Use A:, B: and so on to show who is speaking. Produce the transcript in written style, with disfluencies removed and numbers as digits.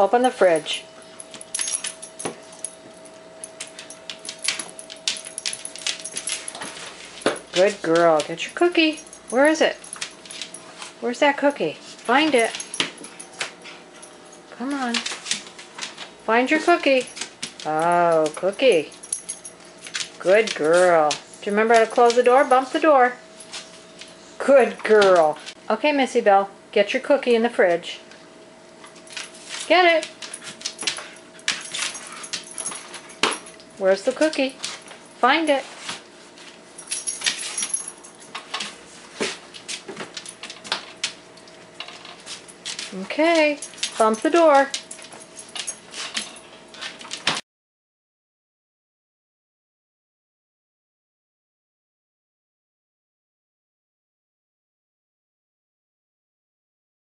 A: Open the fridge. Good girl. Get your cookie. Where is it? Where's that cookie? Find it. Come on. Find your cookie. Oh, cookie. Good girl. Do you remember how to close the door? Bump the door. Good girl. Okay, Missy Belle, get your cookie in the fridge. Get it. Where's the cookie? Find it. Okay, bump the door.